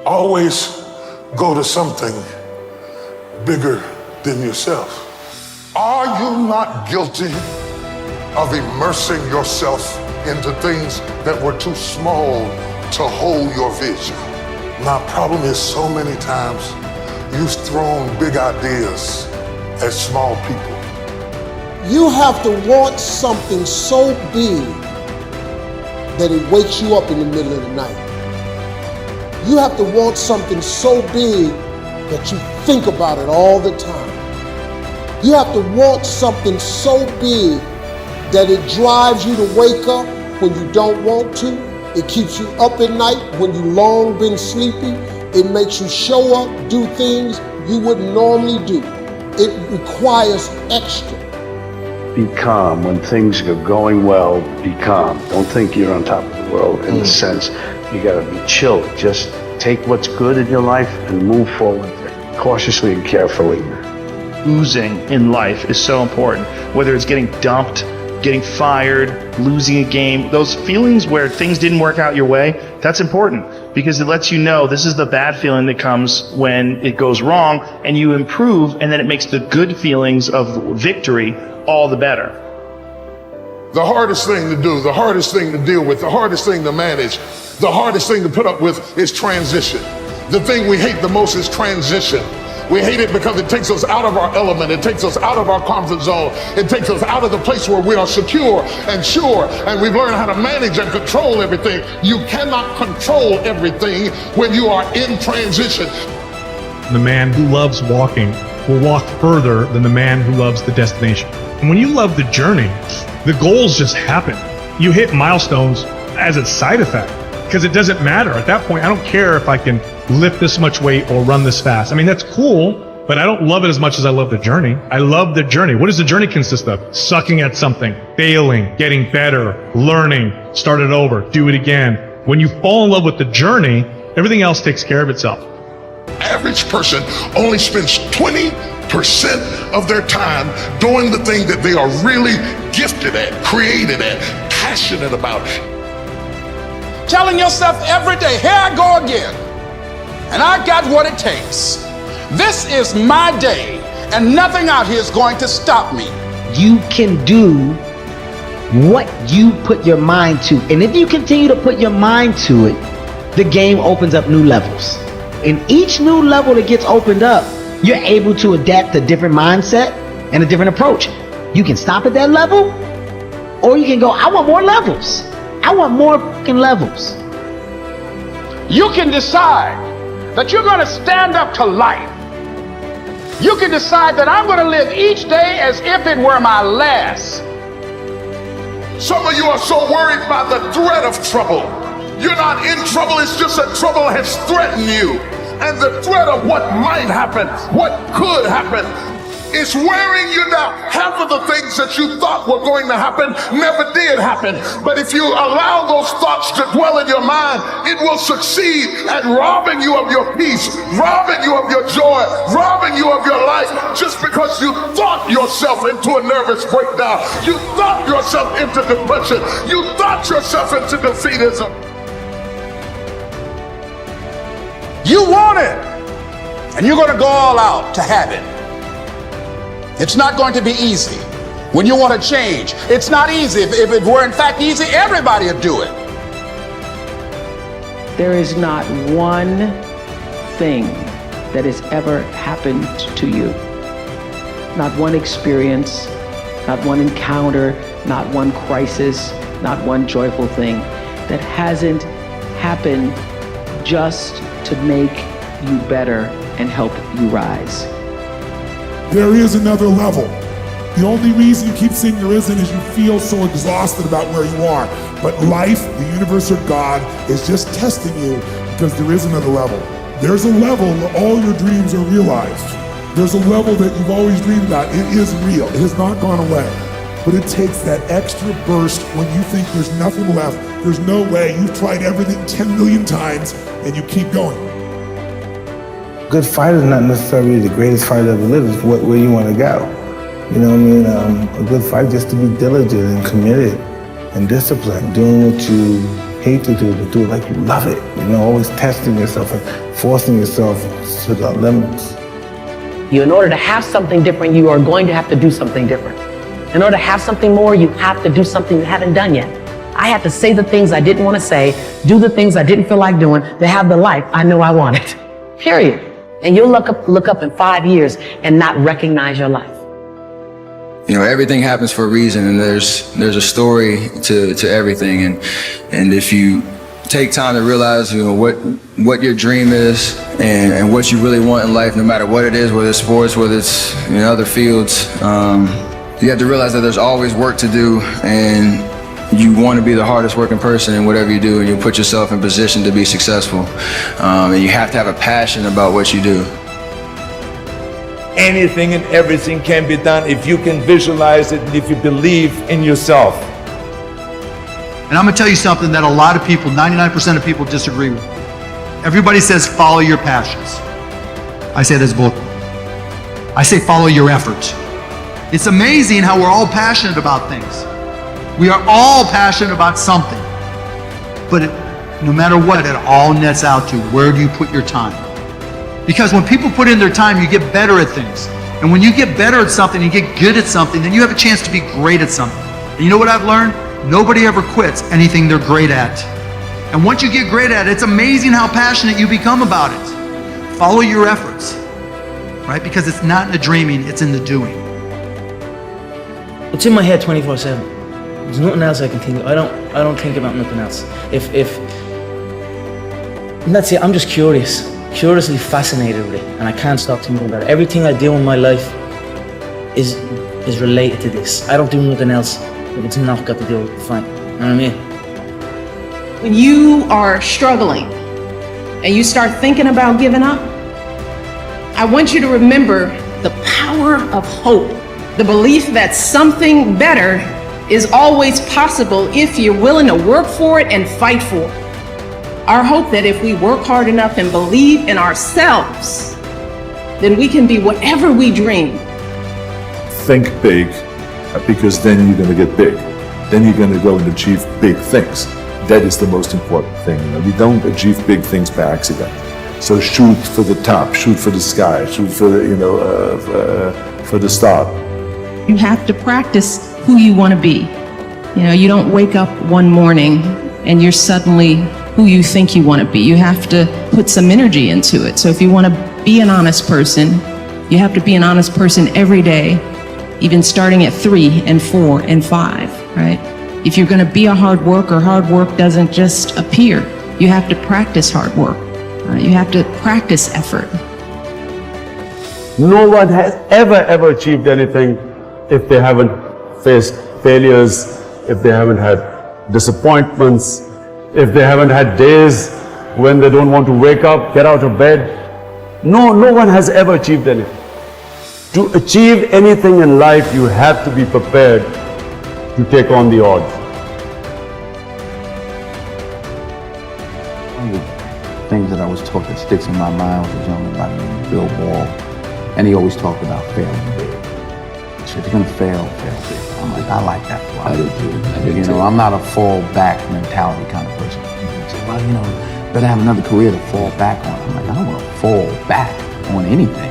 Always go to something bigger than yourself. Are you not guilty of immersing yourself into things that were too small to hold your vision? My problem is so many times you've thrown big ideas at small people. You have to want something so big that it wakes you up in the middle of the night. You have to want something so big that you think about it all the time. You have to want something so big that it drives you to wake up when you don't want to. It keeps you up at night when you long been sleepy. It makes you show up, do things you wouldn't normally do. It requires extra. Be calm. When things are going well, be calm. Don't think you're on top of the world in the sense you gotta be chill. Just take what's good in your life and move forward cautiously and carefully. Losing in life is so important. Whether it's getting dumped, getting fired, losing a game, those feelings where things didn't work out your way, that's important because it lets you know this is the bad feeling that comes when it goes wrong and you improve, and then it makes the good feelings of victory all the better. The hardest thing to do, the hardest thing to deal with, the hardest thing to manage, the hardest thing to put up with is transition. The thing we hate the most is transition. We hate it because it takes us out of our element. It takes us out of our comfort zone. It takes us out of the place where we are secure and sure, and we've learned how to manage and control everything. You cannot control everything when you are in transition. The man who loves walking will walk further than the man who loves the destination. And when you love the journey, the goals just happen. You hit milestones as a side effect because it doesn't matter. At that point, I don't care if I can lift this much weight or run this fast. I mean, that's cool, but I don't love it as much as I love the journey. I love the journey. What does the journey consist of? Sucking at something, failing, getting better, learning, start it over, do it again. When you fall in love with the journey, everything else takes care of itself. Average person only spends 20% of their time doing the thing that they are really gifted at, created at, passionate about. Telling yourself every day, here I go again, and I got what it takes. This is my day, and nothing out here is going to stop me. You can do what you put your mind to, and if you continue to put your mind to it, the game opens up new levels. In each new level that gets opened up, you're able to adapt a different mindset and a different approach. You can stop at that level, or you can go, I want more levels. I want more fucking levels. You can decide that you're going to stand up to life. You can decide that I'm going to live each day as if it were my last. Some of you are so worried by the threat of trouble. You're not in trouble, it's just that trouble has threatened you. And the threat of what might happen, what could happen, is wearing you down. Half of the things that you thought were going to happen never did happen. But if you allow those thoughts to dwell in your mind, it will succeed at robbing you of your peace, robbing you of your joy, robbing you of your life, just because you thought yourself into a nervous breakdown. You thought yourself into depression. You thought yourself into defeatism. You want it, and you're going to go all out to have it. It's not going to be easy. When you want to change, it's not easy. If it were in fact easy, everybody would do it. There is not one thing that has ever happened to you. Not one experience, not one encounter, not one crisis, not one joyful thing that hasn't happened just to make you better and help you rise. There is another level. The only reason you keep saying there isn't is you feel so exhausted about where you are. But life, the universe, or God is just testing you because there is another level. There's a level where all your dreams are realized. There's a level that you've always dreamed about. It is real. It has not gone away. But it takes that extra burst when you think there's nothing left. There's no way. You've tried everything 10 million times and you keep going. Good fight is not necessarily the greatest fight ever lived. It's where you want to go. You know what I mean? A good fight just to be diligent and committed and disciplined, doing what you hate to do, but do it like you love it. You know, always testing yourself and forcing yourself to the limits. In order to have something different, you are going to have to do something different. In order to have something more, you have to do something you haven't done yet. I had to say the things I didn't want to say, do the things I didn't feel like doing to have the life I knew I wanted. Period. And you'll look up in 5 years and not recognize your life. You know, everything happens for a reason, and there's a story to everything. And if you take time to realize, you know, what your dream is and what you really want in life, no matter what it is, whether it's sports, whether it's in other fields, you have to realize that there's always work to do, and you want to be the hardest working person in whatever you do, and you put yourself in position to be successful. And you have to have a passion about what you do. Anything and everything can be done if you can visualize it and if you believe in yourself. And I'm gonna tell you something that a lot of people, 99% of people disagree with. Everybody says follow your passions. I say that's bull. I say follow your efforts. It's amazing how we're all passionate about things. We are all passionate about something. But no matter what, it all nets out to where do you put your time? Because when people put in their time, you get better at things. And when you get better at something, you get good at something, then you have a chance to be great at something. And you know what I've learned? Nobody ever quits anything they're great at. And once you get great at it, it's amazing how passionate you become about it. Follow your efforts, right? Because it's not in the dreaming, it's in the doing. It's in my head 24/7. There's nothing else I can think of. I don't think about nothing else. And that's it, I'm just curiously fascinated with it, and I can't stop thinking about it. Everything I do in my life is related to this. I don't do nothing else if it's not got to do with the fight. You know what I mean? When you are struggling and you start thinking about giving up, I want you to remember the power of hope, the belief that something better is always possible if you're willing to work for it and fight for it. Our hope that if we work hard enough and believe in ourselves, then we can be whatever we dream. Think big, because then you're going to get big. Then you're going to go and achieve big things. That is the most important thing. You know, we don't achieve big things by accident. So shoot for the top, shoot for the sky, shoot for the, for the start. You have to practice who you want to be. You know, you don't wake up one morning and you're suddenly who you think you want to be. You have to put some energy into it. So if you want to be an honest person, you have to be an honest person every day, even starting at 3 and 4 and 5, right? If you're going to be a hard worker doesn't just appear. You have to practice hard work. You have to practice effort. No one has ever achieved anything if they haven't faced failures, if they haven't had disappointments, if they haven't had days when they don't want to wake up, get out of bed. No one has ever achieved anything. To achieve anything in life, you have to be prepared to take on the odds. One of the things that I was taught that sticks in my mind was a gentleman by the name of Bill Ball, and he always talked about failing big. So if you're gonna fail big. I'm like, I like that philosophy. You know, I'm not a fall back mentality kind of person. Say, well, you know, better have another career to fall back on. I'm like, I don't want to fall back on anything.